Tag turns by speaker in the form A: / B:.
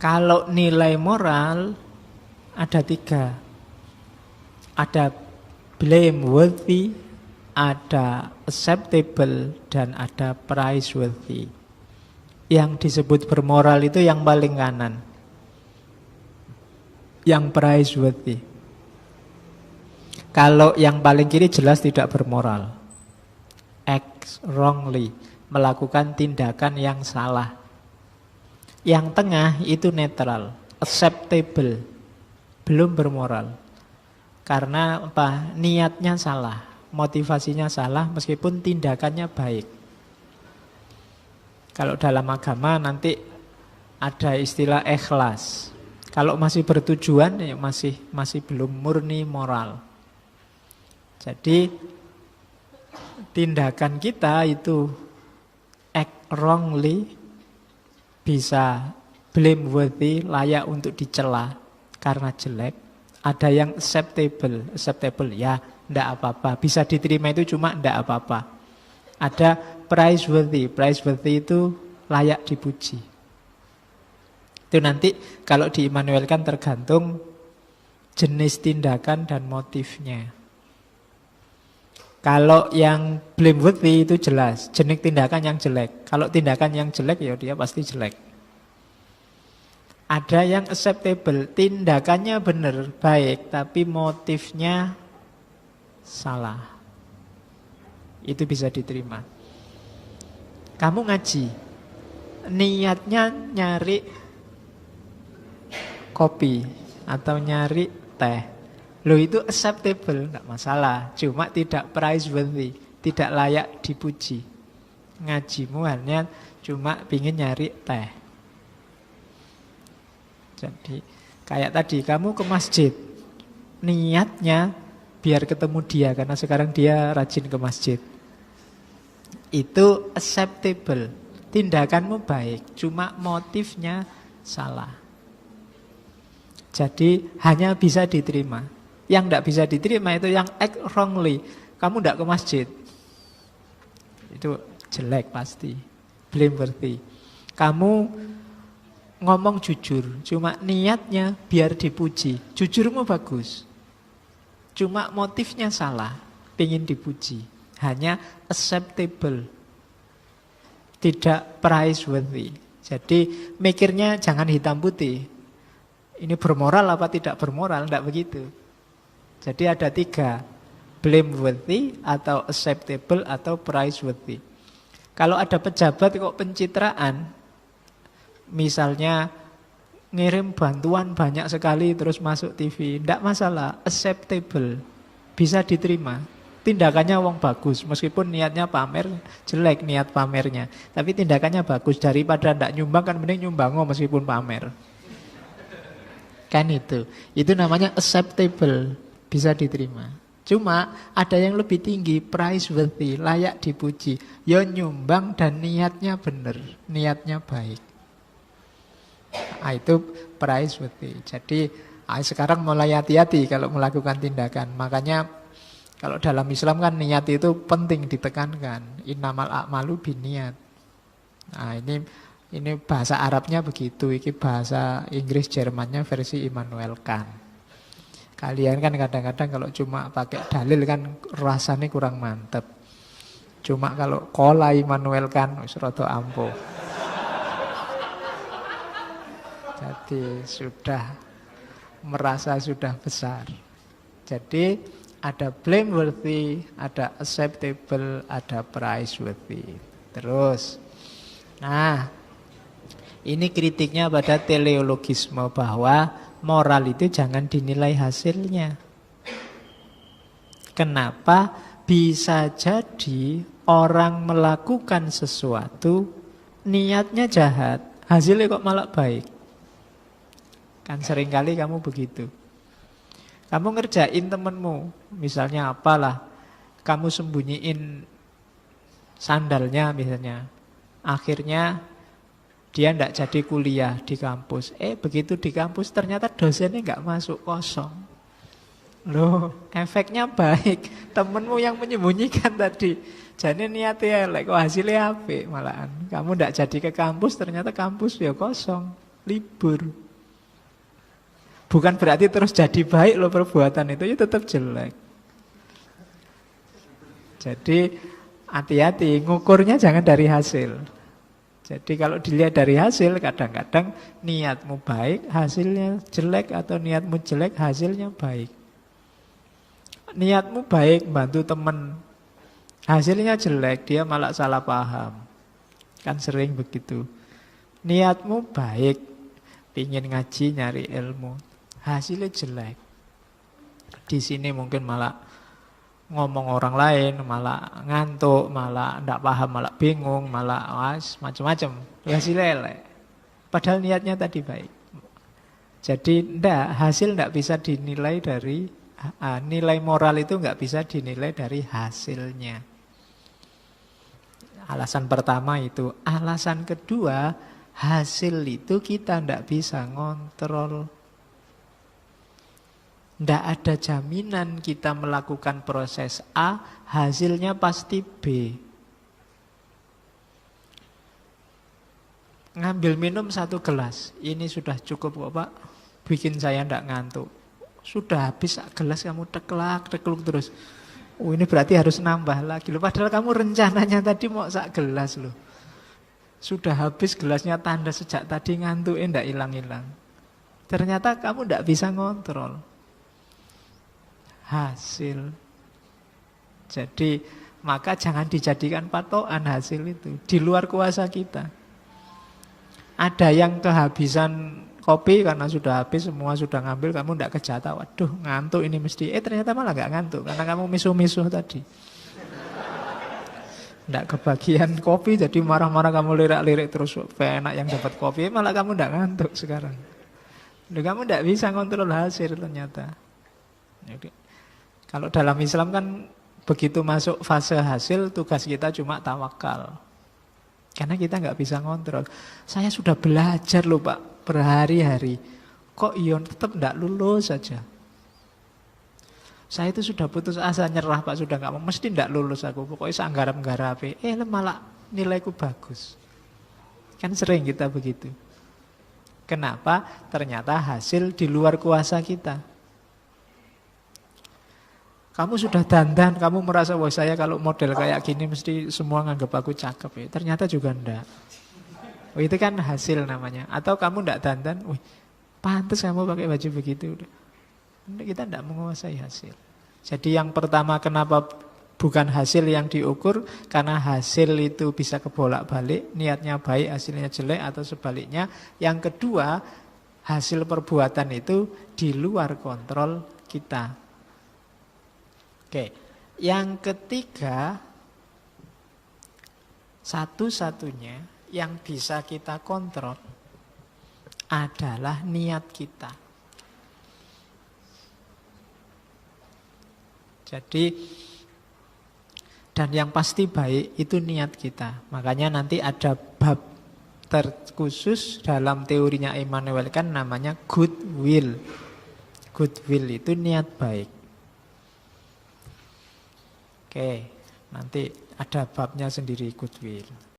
A: Kalau nilai moral ada 3. Ada blameworthy, ada acceptable, dan ada praiseworthy. Yang disebut bermoral itu yang paling kanan, yang praiseworthy. Kalau yang paling kiri jelas tidak bermoral, act wrongly, melakukan tindakan yang salah. Yang tengah itu netral, acceptable, belum bermoral. Karena apa? Niatnya salah, motivasinya salah meskipun tindakannya baik. Kalau dalam agama nanti ada istilah ikhlas. Kalau masih bertujuan ya masih belum murni moral. Jadi tindakan kita itu act wrongly, bisa blameworthy, layak untuk dicela karena jelek. Ada yang acceptable ya ndak apa-apa, bisa diterima itu cuma ndak apa-apa. Ada praiseworthy itu layak dipuji. Itu nanti kalau di Immanuel kan tergantung jenis tindakan dan motifnya. Kalau yang blameworthy itu jelas, jenis tindakan yang jelek. Kalau tindakan yang jelek ya dia pasti jelek. Ada yang acceptable, tindakannya benar, baik, tapi motifnya salah. Itu bisa diterima. Kamu ngaji, niatnya nyari kopi atau nyari teh. Loh itu acceptable, enggak masalah. Cuma tidak praiseworthy, tidak layak dipuji. Ngajimu hanya cuma pingin nyari teh. Jadi kayak tadi kamu ke masjid, niatnya biar ketemu dia karena sekarang dia rajin ke masjid. Itu acceptable, tindakanmu baik, cuma motifnya salah. Jadi hanya bisa diterima. Yang tidak bisa diterima itu yang act wrongly. Kamu tidak ke masjid, itu jelek pasti, blameworthy. Kamu ngomong jujur, cuma niatnya biar dipuji. Jujurmu bagus, cuma motifnya salah, pengen dipuji. Hanya acceptable, tidak praiseworthy. Jadi mikirnya jangan hitam putih. Ini bermoral apa tidak bermoral, tidak begitu. Jadi ada 3, blameworthy atau acceptable atau praiseworthy. Kalau ada pejabat kok pencitraan, misalnya ngirim bantuan banyak sekali terus masuk TV, tidak masalah, acceptable, bisa diterima. Tindakannya wong bagus, meskipun niatnya pamer, jelek niat pamernya. Tapi tindakannya bagus, daripada tidak nyumbang kan mending nyumbang meskipun pamer. Kan itu namanya acceptable, bisa diterima. Cuma ada yang lebih tinggi, praiseworthy, layak dipuji. Ya nyumbang dan niatnya benar, niatnya baik. Itu praiseworthy. Jadi sekarang mulai hati-hati kalau melakukan tindakan. Makanya kalau dalam Islam kan niat itu penting ditekankan. Innamal a'malu binniyat. Nah ini bahasa Arabnya begitu. Ini bahasa Inggris Jermannya versi Immanuel Kant. Kalian kan kadang-kadang kalau cuma pakai dalil kan rasanya kurang mantep. Cuma kalau kola Immanuel Kant wis rada ampuh. Jadi sudah merasa sudah besar. Jadi ada blameworthy, ada acceptable, ada praiseworthy. Terus, nah ini kritiknya pada teleologisme bahwa moral itu jangan dinilai hasilnya. Kenapa? Bisa jadi orang melakukan sesuatu niatnya jahat, hasilnya kok malah baik. Kan seringkali kamu begitu. Kamu ngerjain temenmu, misalnya apalah, kamu sembunyiin sandalnya misalnya. Akhirnya dia tidak jadi kuliah di kampus. Begitu di kampus ternyata dosennya nggak masuk, kosong. Loh, efeknya baik. Temenmu yang menyembunyikan tadi, jadi niatnya elek, kok hasilnya apik malahan. Kamu tidak jadi ke kampus, ternyata kampus ya kosong. libur. Bukan berarti terus jadi baik loh perbuatan itu, ya tetap jelek. Jadi hati-hati, ngukurnya jangan dari hasil. Jadi kalau dilihat dari hasil, kadang-kadang niatmu baik, hasilnya jelek, atau niatmu jelek, hasilnya baik. Niatmu baik, bantu teman, hasilnya jelek, dia malah salah paham. Kan sering begitu. Niatmu baik, pingin ngaji, nyari ilmu, hasilnya jelek. Di sini mungkin malah ngomong orang lain, malah ngantuk, malah ndak paham, malah bingung, malah macam-macam. Hasilnya elek. Padahal niatnya tadi baik. Jadi hasil ndak bisa dinilai dari nilai moral itu nggak bisa dinilai dari hasilnya. Alasan pertama itu. Alasan kedua, hasil itu kita ndak bisa ngontrol. Tidak ada jaminan kita melakukan proses A, hasilnya pasti B. Ngambil minum 1 gelas, ini sudah cukup kok Pak, bikin saya tidak ngantuk. Sudah habis gelas kamu tekluk terus. Oh ini berarti harus nambah lagi loh. Padahal kamu rencananya tadi mau 1 gelas loh. Sudah habis gelasnya, tanda sejak tadi ngantuknya tidak hilang-hilang. Ternyata kamu tidak bisa ngontrol hasil. Jadi maka jangan dijadikan patokan hasil itu. Di luar kuasa kita. Ada yang kehabisan kopi karena sudah habis, semua sudah ngambil, kamu tidak kejata. Waduh ngantuk ini mesti. Ternyata malah nggak ngantuk karena kamu misuh-misuh tadi. Tidak kebagian kopi, jadi marah-marah kamu lirik-lirik terus. Enak yang dapat kopi, malah kamu tidak ngantuk sekarang. Kamu tidak bisa kontrol hasil ternyata. Jadi, kalau dalam Islam kan begitu masuk fase hasil, tugas kita cuma tawakal. Karena kita nggak bisa ngontrol. Saya sudah belajar loh Pak, berhari-hari. Kok Ion tetap tidak lulus saja. Saya itu sudah putus asa, nyerah Pak, sudah nggak mau, mesti tidak lulus aku. Pokoknya seanggarap-garape. Malah nilaiku bagus. Kan sering kita begitu. Kenapa? Ternyata hasil di luar kuasa kita. Kamu sudah dandan, kamu merasa wah saya kalau model kayak gini mesti semua nganggap aku cakep ya. Ternyata juga enggak. Oh, itu kan hasil namanya. Atau kamu enggak dandan, wih pantas kamu pakai baju begitu. Kita enggak menguasai hasil. Jadi yang pertama kenapa bukan hasil yang diukur, karena hasil itu bisa kebolak-balik, niatnya baik, hasilnya jelek atau sebaliknya. Yang kedua, hasil perbuatan itu di luar kontrol kita. Oke, yang ketiga, satu-satunya yang bisa kita kontrol adalah niat kita. Jadi, dan yang pasti baik itu niat kita. Makanya nanti ada bab terkhusus dalam teorinya Immanuel Kant namanya goodwill. Goodwill itu niat baik. Oke, nanti ada babnya sendiri goodwill.